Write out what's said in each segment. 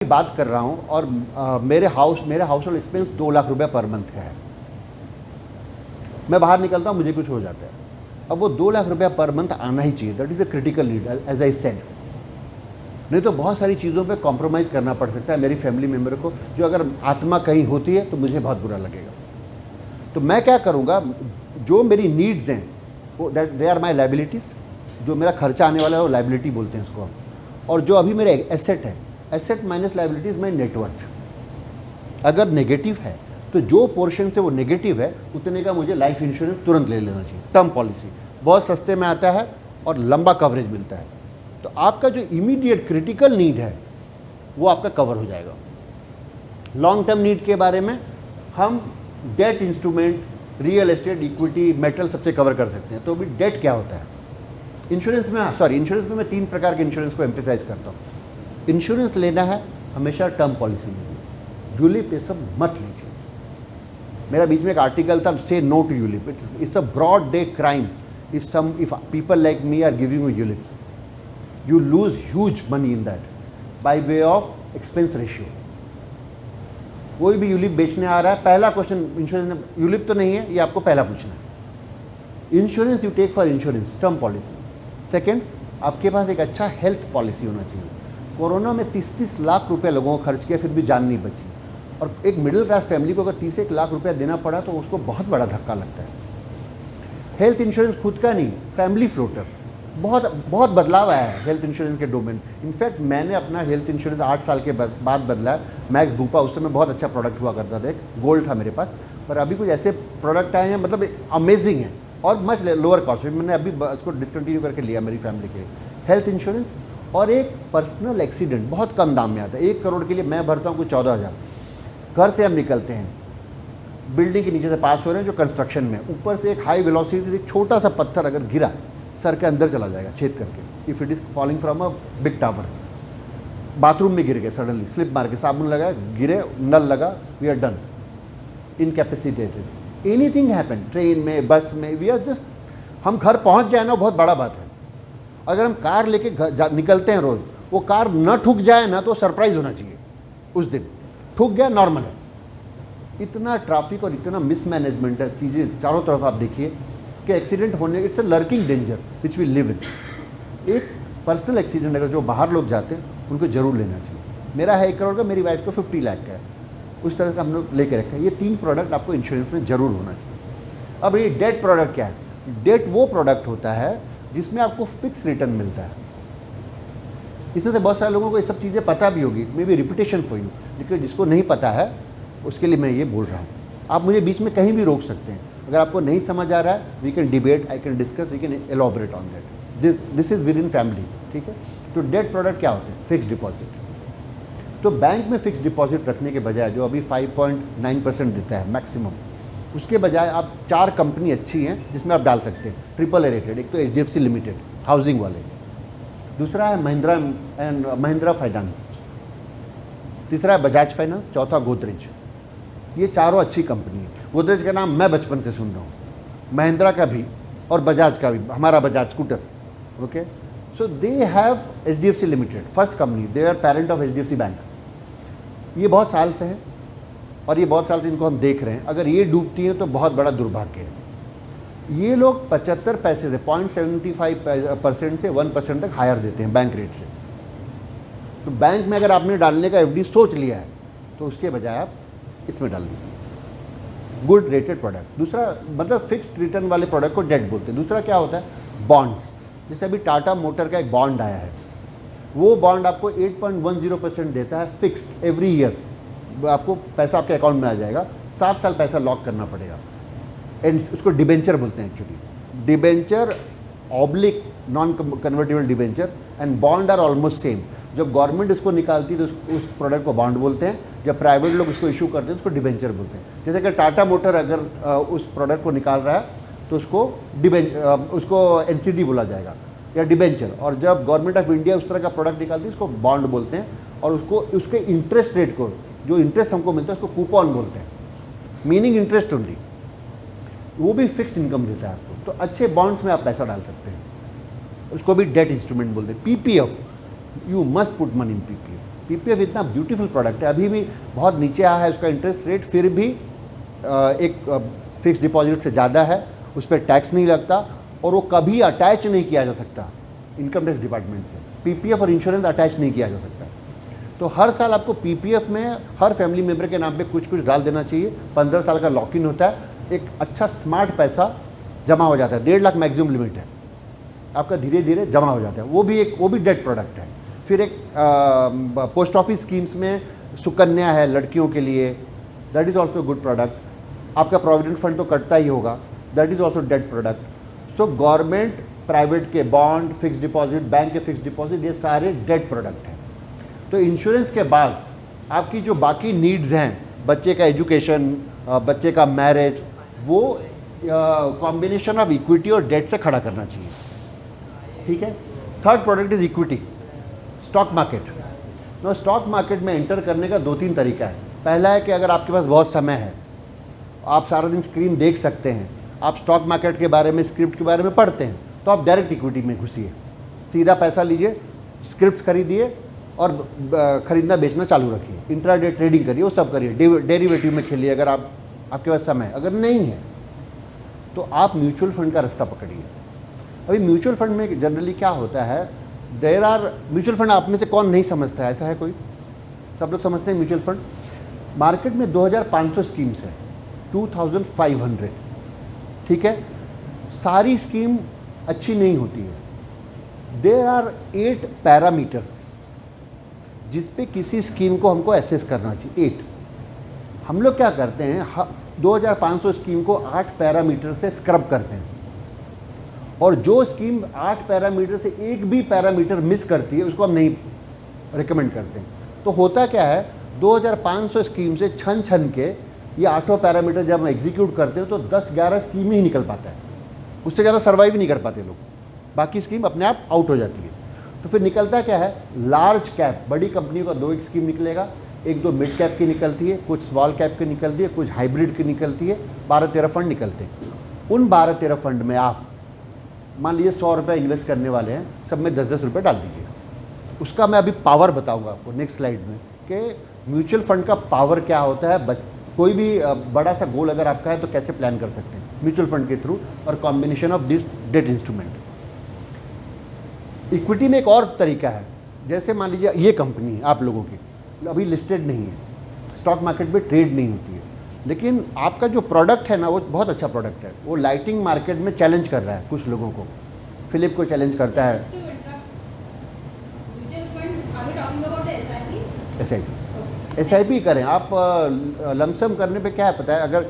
बात कर रहा हूँ और मेरा हाउस होल्ड एक्सपेंस 2 लाख रुपए पर मंथ का है। मैं बाहर निकलता हूँ, मुझे कुछ हो जाता है। अब वो 2 लाख रुपया पर मंथ आना ही चाहिए। That is a critical need as I said. नहीं तो बहुत सारी चीज़ों पे कॉम्प्रोमाइज़ करना पड़ सकता है मेरी फैमिली मेम्बर को, जो अगर आत्मा कहीं होती है तो मुझे बहुत बुरा लगेगा। तो मैं क्या करूँगा, जो मेरी नीड्स हैं वो दे आर माई लाइबिलिटीज़। जो मेरा खर्चा आने वाला है वो लाइबिलिटी बोलते हैं उसको। और जो अभी मेरे एसेट है, एसेट माइनस लाइबिलिटीज़ माई नेटवर्थ। अगर नेगेटिव है तो जो पोर्शन से वो नेगेटिव है उतने का मुझे लाइफ इंश्योरेंस तुरंत ले लेना चाहिए। टर्म पॉलिसी बहुत सस्ते में आता है और लंबा कवरेज मिलता है। तो आपका जो इमीडिएट क्रिटिकल नीड है वो आपका कवर हो जाएगा। लॉन्ग टर्म नीड के बारे में हम debt instrument, real estate, equity, metal सबसे कवर कर सकते हैं। तो अभी डेट क्या होता है इंश्योरेंस में? इंश्योरेंस में मैं 3 प्रकार के इंश्योरेंस को एम्फेसाइज करता हूँ। इंश्योरेंस लेना है हमेशा टर्म पॉलिसी में, यूलिप ये सब मत लीजिए। मेरा बीच में एक आर्टिकल था, say no to ULIP, it's a broad day crime if people like me are giving you ULIPs. You lose huge money in that by way of expense ratio. कोई भी यूलिप बेचने आ रहा है, पहला क्वेश्चन इंश्योरेंस में ULIP तो नहीं है, ये आपको पहला पूछना है। Insurance you take for insurance, term policy. Second, आपके पास एक अच्छा हेल्थ पॉलिसी होना चाहिए। कोरोना में 30-30 लाख रुपए लोगों को खर्च किया, फिर भी जान नहीं बची। और एक मिडिल क्लास फैमिली को अगर 31 लाख रुपया देना पड़ा तो उसको बहुत बड़ा धक्का लगता है। हेल्थ इंश्योरेंस खुद का नहीं, फैमिली फ्लोटर। बहुत बदलाव आया है हेल्थ इंश्योरेंस के डोमेन। इनफैक्ट मैंने अपना हेल्थ इंश्योरेंस 8 साल के बाद बदला है। मैक्स भूपा उस समय बहुत अच्छा प्रोडक्ट हुआ करता था, एक गोल्ड था मेरे पास। पर अभी कुछ ऐसे प्रोडक्ट आए हैं, मतलब अमेजिंग है और मच लोअर कॉस्ट में। मैंने अभी उसको डिसकंटिन्यू करके लिया मेरी फैमिली के लिए हेल्थ इंश्योरेंस। और एक पर्सनल एक्सीडेंट बहुत कम दाम में आता है। 1 करोड़ के लिए मैं भरता हूँ कुछ 14,000। घर से हम निकलते हैं, बिल्डिंग के नीचे से पास हो रहे हैं जो कंस्ट्रक्शन में, ऊपर से एक हाई वेलोसिटी से एक छोटा सा पत्थर अगर गिरा, सर के अंदर चला जाएगा छेद करके। If it is falling from a big tower. Bathroom में गिर गए, सडनली स्लिप मार के, साबुन लगाया, गिरे, नल लगा, we are done, incapacitated. Anything happen, train में, बस में, वी आर जस्ट, हम घर पहुंच जाए ना बहुत बड़ा बात है। अगर हम कार लेके निकलते हैं रोज, वो कार न ठुक जाए ना तो सरप्राइज होना चाहिए उस दिन। ठुक गया नॉर्मल है। इतना ट्रैफिक और इतना मिसमैनेजमेंट है, चीज़ें चारों तरफ आप देखिए कि एक्सीडेंट होने, it's a lurking danger which we live in. एक पर्सनल एक्सीडेंट अगर जो बाहर लोग जाते हैं उनको जरूर लेना चाहिए। मेरा है 1 करोड़ का, मेरी वाइफ को 50 लाख का है, उस तरह का हम लोग लेके रखा है। ये 3 प्रोडक्ट आपको इंश्योरेंस में जरूर होना चाहिए। अब ये डेट प्रोडक्ट क्या है? डेट वो प्रोडक्ट होता है जिसमें आपको फिक्स रिटर्न मिलता है। इसमें से बहुत सारे लोगों को ये सब चीज़ें पता भी होगी, may be repetition for you, लेकिन जिसको नहीं पता है उसके लिए मैं ये बोल रहा हूँ। आप मुझे बीच में कहीं भी रोक सकते हैं। अगर आपको नहीं समझ आ रहा है, we can debate, I can discuss, we can elaborate on that. This is within family, ठीक है। तो डेट प्रोडक्ट क्या होते हैं? Fix deposit. तो बैंक में फिक्स डिपॉजिट रखने के बजाय, जो अभी 5.9% देता है मैक्सिमम, उसके बजाय आप 4 कंपनी अच्छी हैं जिसमें आप डाल सकते हैं, AAA रेटेड। एक तो HDFC लिमिटेड, हाउसिंग वाले। दूसरा है महिंद्रा फाइनेंस। तीसरा है बजाज फाइनेंस। चौथा गोदरेज। ये चारों अच्छी कंपनी है। गोदरेज का नाम मैं बचपन से सुन रहा हूँ, महिंद्रा का भी और बजाज का भी, हमारा Bajaj scooter. Okay, so they have HDFC limited, first company, they are parent of HDFC bank. ये बहुत साल से है और ये बहुत साल से इनको हम देख रहे हैं। अगर ये डूबती हैं तो बहुत बड़ा दुर्भाग्य है। ये लोग 75 पैसे से 0.75% से 1% तक हायर देते हैं बैंक रेट से। तो बैंक में अगर आपने डालने का FD सोच लिया है तो उसके बजाय आप इसमें डाल दीजिए। Good rated product. दूसरा, मतलब फिक्स्ड रिटर्न वाले प्रोडक्ट को डेट बोलते हैं। दूसरा क्या होता है? बॉन्ड्स। जैसे अभी टाटा मोटर का एक बॉन्ड आया है, वो बॉन्ड आपको 8.10% देता है फिक्स्ड एवरी ईयर। आपको पैसा आपके अकाउंट में आ जाएगा, 7 साल पैसा लॉक करना पड़ेगा। एंड उसको डिबेंचर बोलते हैं actually. Debenture oblique non convertible debenture and bond are almost same. जब गवर्नमेंट इसको निकालती है तो उस प्रोडक्ट को बॉन्ड बोलते हैं, जब प्राइवेट लोग उसको इशू करते हैं उसको डिबेंचर बोलते हैं। जैसे कि टाटा मोटर अगर उस प्रोडक्ट को निकाल रहा है तो उसको NCD बोला जाएगा या डिबेंचर। और जब गवर्नमेंट ऑफ इंडिया उस तरह का प्रोडक्ट निकालती है उसको बॉन्ड बोलते हैं। और उसको उसके इंटरेस्ट रेट को, जो इंटरेस्ट हमको मिलता है उसको कूपन बोलते हैं, मीनिंग इंटरेस्ट ओनली। वो भी फिक्स्ड इनकम देता है आपको। तो अच्छे बॉन्ड्स में आप पैसा डाल सकते हैं, उसको भी डेट इंस्ट्रूमेंट बोलते हैं। PPF, you must put money in PPF। PPF इतना ब्यूटीफुल प्रोडक्ट है, अभी भी बहुत नीचे आया है उसका इंटरेस्ट रेट, फिर भी एक फिक्स डिपॉजिट से ज़्यादा है, उस पर टैक्स नहीं लगता और वो कभी अटैच नहीं किया जा सकता इनकम टैक्स डिपार्टमेंट से। पीपीएफ और इंश्योरेंस अटैच नहीं किया जा सकता। तो हर साल आपको पीपीएफ में हर फैमिली मेम्बर के नाम पे कुछ कुछ डाल देना चाहिए। 15 साल का लॉक इन होता है, एक अच्छा स्मार्ट पैसा जमा हो जाता है। 1.5 लाख मैक्सिमम लिमिट है, आपका धीरे धीरे जमा हो जाता है। वो भी डेट प्रोडक्ट है। फिर एक पोस्ट ऑफिस स्कीम्स में सुकन्या है लड़कियों के लिए, that is also good product. आपका प्रोविडेंट फंड तो कटता ही होगा, that is also debt product. So government, private के बॉन्ड, फिक्स डिपॉजिट, बैंक के फिक्स डिपॉजिट, ये सारे डेट प्रोडक्ट हैं। तो इंश्योरेंस के बाद आपकी जो बाकी नीड्स हैं, बच्चे का एजुकेशन, बच्चे का मैरिज, वो कॉम्बिनेशन ऑफ इक्विटी और डेट से खड़ा करना चाहिए, ठीक है। Third product is equity, stock market. No, stock market में एंटर करने का 2-3 तरीका है। पहला है कि अगर आपके पास बहुत समय है, आप सारा दिन स्क्रीन देख सकते हैं, आप स्टॉक मार्केट के बारे में, स्क्रिप्ट के बारे में पढ़ते हैं, तो आप डायरेक्ट इक्विटी में घुसिए, सीधा पैसा लीजिए, स्क्रिप्ट खरीदिए और ख़रीदना बेचना चालू रखिए, इंट्राडे ट्रेडिंग करिए, वो सब करिए, डेरिवेटिव में खेलिए अगर आपके पास समय। अगर नहीं है तो आप म्यूचुअल फंड का रास्ता पकड़िए। अभी म्यूचुअल फंड में जनरली क्या होता है, म्यूचुअल फंड आप में से कौन नहीं समझता है? ऐसा है कोई? सब लोग समझते हैं म्यूचुअल फंड। मार्केट में 2500 स्कीम्स है, 2500, ठीक है। सारी स्कीम अच्छी नहीं होती है। देयर आर 8 पैरामीटर्स जिस पे किसी स्कीम को हमको एसेस करना चाहिए। 8 हम लोग क्या करते हैं, 2500 स्कीम को 8 पैरामीटर से स्क्रब करते हैं, और जो स्कीम 8 पैरामीटर से एक भी पैरामीटर मिस करती है उसको हम नहीं रिकमेंड करते हैं। तो होता क्या है, 2500 स्कीम से छन के ये 8 पैरामीटर जब हम एग्जीक्यूट करते हैं तो 10-11 स्कीम ही निकल पाता है, उससे ज़्यादा सर्वाइव नहीं कर पाते लोग, बाकी स्कीम अपने आप आउट हो जाती है। तो फिर निकलता क्या है, लार्ज कैप बड़ी कंपनी का 2 स्कीम निकलेगा, 1-2 मिड कैप की निकलती है, कुछ स्मॉल कैप की निकलती है, कुछ हाइब्रिड की निकलती है, 12-13 फंड निकलते हैं। उन 12-13 फंड में आप मान लीजिए 100 रुपये इन्वेस्ट करने वाले हैं, सब में 10-10 रुपये डाल दीजिए। उसका मैं अभी पावर बताऊंगा आपको नेक्स्ट स्लाइड में कि म्यूचुअल फंड का पावर क्या होता है। कोई भी बड़ा सा गोल अगर आपका है तो कैसे प्लान कर सकते हैं म्यूचुअल फंड के थ्रू, और combination of this debt instrument. Equity में एक और तरीका है, जैसे मान लीजिए ये कंपनी है आप लोगों की, अभी लिस्टेड नहीं है, स्टॉक मार्केट में ट्रेड नहीं होती है, लेकिन आपका जो प्रोडक्ट है ना वो बहुत अच्छा प्रोडक्ट है, वो लाइटिंग मार्केट में चैलेंज कर रहा है कुछ लोगों को, फिलिप को चैलेंज करता है। SIP करें आप, लमसम करने पे क्या है पता है, अगर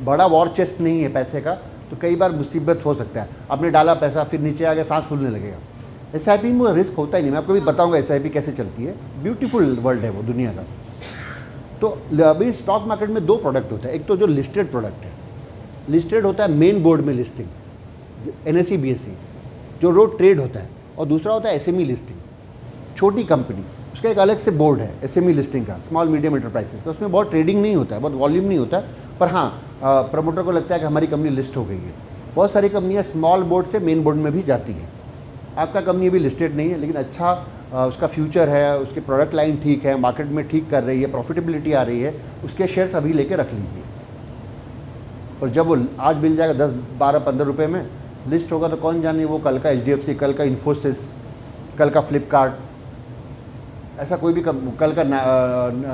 बड़ा वॉर चेस्ट नहीं है पैसे का तो कई बार मुसीबत हो सकता है। आपने डाला पैसा, फिर नीचे आ गया, सांस फूलने लगेगा। SIP में रिस्क होता ही नहीं। मैं आपको भी बताऊंगा SIP कैसे चलती है, ब्यूटीफुल वर्ल्ड है वो दुनिया का। तो अभी स्टॉक मार्केट में 2 प्रोडक्ट होता है, एक तो जो लिस्टेड प्रोडक्ट है, लिस्टेड होता है मेन बोर्ड में लिस्टिंग, NSE BSE जो रोड ट्रेड होता है, और दूसरा होता है SME लिस्टिंग, छोटी कंपनी, उसका एक अलग से बोर्ड है SME लिस्टिंग का, स्मॉल मीडियम एंटरप्राइजेस का। उसमें बहुत ट्रेडिंग नहीं होता है, बहुत वॉल्यूम नहीं होता है, पर हाँ प्रमोटर को लगता है कि हमारी कंपनी लिस्ट हो गई है। बहुत सारी कंपनियाँ स्मॉल बोर्ड से मेन बोर्ड में भी जाती हैं। आपका कंपनी अभी लिस्टेड नहीं है, लेकिन अच्छा उसका फ्यूचर है, उसके प्रोडक्ट लाइन ठीक है, मार्केट में ठीक कर रही है, प्रॉफिटेबिलिटी आ रही है, उसके शेयर्स अभी लेके रख लीजिए। और जब वो आज मिल जाएगा 10, 12, 15 रुपये में लिस्ट होगा, तो कौन जाने वो कल का HDFC, कल का इन्फोसिस, कल का फ्लिपकार्ट, ऐसा कोई भी कल का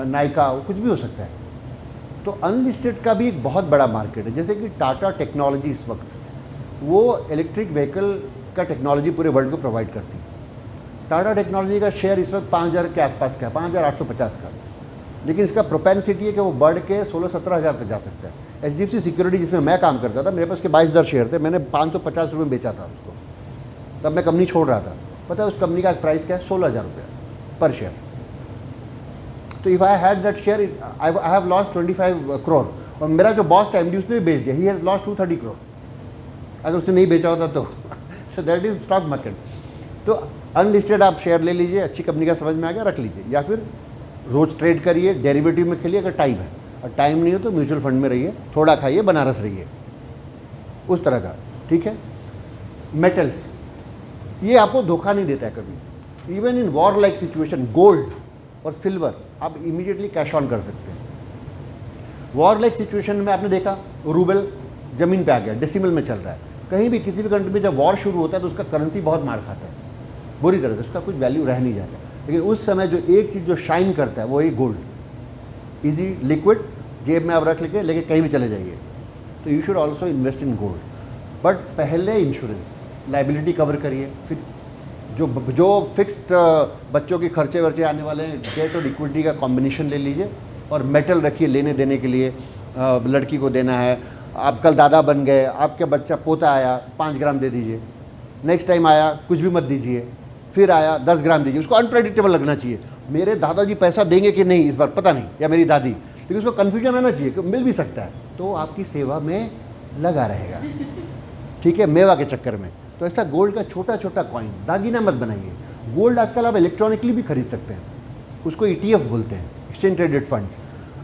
नायका, कुछ भी हो सकता है। तो अनलिस्टेड का भी एक बहुत बड़ा मार्केट है। जैसे कि टाटा टेक्नोलॉजी इस वक्त वो इलेक्ट्रिक व्हीकल का टेक्नोलॉजी पूरे वर्ल्ड को प्रोवाइड करती है। टाटा टेक्नोलॉजी का शेयर इस वक्त 5000 के आसपास का है, 5850 का, लेकिन इसका प्रोपेंसिटी है कि वो बढ़ के 16-17 हज़ार तक जा सकता है। HDFC सिक्योरिटी जिसमें मैं काम करता था, मेरे पास उसके 22,000 शेयर थे, मैंने 550 रुपये में बेचा था उसको, तब मैं कंपनी छोड़ रहा था। पता है उस कंपनी का प्राइस क्या है? 16,000 रुपये पर शेयर। तो if I had that share I have lost 25 crore, और मेरा जो बॉस था MD उसने भी बेच दिया, ही हैज़ लॉस्ट 230 करोड़ अगर उसने नहीं बेचा होता तो। So that is stock market. तो अनलिस्टेड आप शेयर ले लीजिए, अच्छी कंपनी का समझ में आ गया, रख लीजिए, या फिर रोज़ ट्रेड करिए, डेरिवेटिव में खेलिए अगर टाइम है, और टाइम नहीं हो तो म्यूचुअल फंड में रहिए, थोड़ा खाइए, बनारस रहिए, उस तरह का, ठीक है। मेटल्स ये आपको धोखा नहीं देता है कभी, even in war like situation. Gold और सिल्वर आप इमीडिएटली कैश ऑन कर सकते हैं। वॉर लाइक सिचुएशन में आपने देखा रूबल ज़मीन पे आ गया, डेसिमल में चल रहा है। कहीं भी किसी भी कंट्री में जब वॉर शुरू होता है तो उसका करेंसी बहुत मार खाता है, बुरी तरह से, उसका कुछ वैल्यू रह नहीं जाता। लेकिन उस समय जो एक चीज़ जो शाइन करता है वो है गोल्ड, इजी लिक्विड, जेब में आप रख लेके कहीं भी चले जाइए। तो you should also invest in gold, but पहले इंश्योरेंस लाइबिलिटी कवर करिए, फिर जो फिक्स्ड बच्चों के खर्चे वर्चे आने वाले हैं डेट और इक्विटी का कॉम्बिनेशन ले लीजिए, और मेटल रखिए लेने देने के लिए। लड़की को देना है, आप कल दादा बन गए, आपके बच्चा पोता आया 5 ग्राम दे दीजिए, नेक्स्ट टाइम आया कुछ भी मत दीजिए, फिर आया 10 ग्राम दीजिए। उसको अनप्रेडिक्टेबल लगना चाहिए, मेरे दादाजी पैसा देंगे कि नहीं इस बार पता नहीं, या मेरी दादी, लेकिन उसको कन्फ्यूजन आना चाहिए कि मिल भी सकता है, तो आपकी सेवा में लगा रहेगा। ठीक है, मेवा के चक्कर में। तो ऐसा गोल्ड का छोटा छोटा कॉइन, दागीना मत बनाइए। गोल्ड आजकल आप इलेक्ट्रॉनिकली भी खरीद सकते हैं, उसको ETF बोलते हैं, एक्सचेंज ट्रेडेड फंड्स।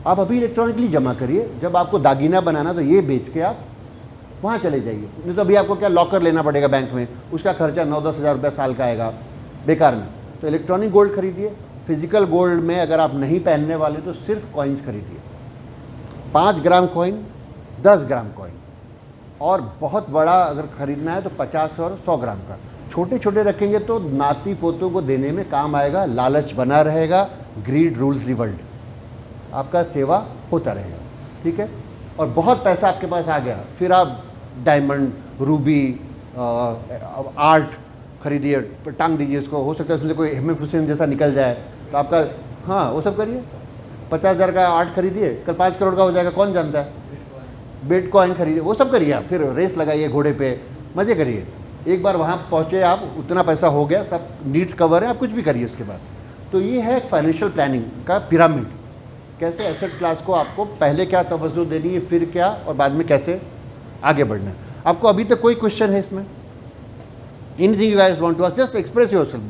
आप अभी इलेक्ट्रॉनिकली जमा करिए, जब आपको दागीना बनाना तो ये बेच के आप वहाँ चले जाइए। नहीं तो अभी आपको क्या लॉकर लेना पड़ेगा बैंक में, उसका खर्चा 9-10 हज़ार रुपये साल का आएगा बेकार में। तो इलेक्ट्रॉनिक गोल्ड खरीदिए। फिजिकल गोल्ड में अगर आप नहीं पहनने वाले तो सिर्फ कॉइन्स खरीदिए, 5 ग्राम कॉइन, 10 ग्राम कॉइन, और बहुत बड़ा अगर खरीदना है तो 50 और 100 ग्राम का। छोटे छोटे रखेंगे तो नाती पोतों को देने में काम आएगा, लालच बना रहेगा, ग्रीड रूल्स द वर्ल्ड, आपका सेवा होता रहेगा। ठीक है, और बहुत पैसा आपके पास आ गया, फिर आप डायमंड, रूबी, आर्ट खरीदिए, टांग दीजिए उसको। हो सकता है उसमें कोई हिम्मत हुसैन जैसा निकल जाए तो आपका, हाँ वो सब करिए। 50,000 का आर्ट खरीदिए, कल 5 करोड़ का हो जाएगा, कौन जानता है। बिटकॉइन खरीदिए, वो सब करिए आप, फिर रेस लगाइए घोड़े पे, मज़े करिए। एक बार वहाँ पहुँचे आप, उतना पैसा हो गया, सब नीड्स कवर है, आप कुछ भी करिए उसके बाद। तो ये है फाइनेंशियल प्लानिंग का पिरामिड, कैसे एसेट क्लास को आपको पहले क्या तवज्जो देनी है, फिर क्या, और बाद में कैसे आगे बढ़ना है। आपको अभी तक कोई क्वेश्चन है इसमें? Anything you guys want to ask, just express yourself,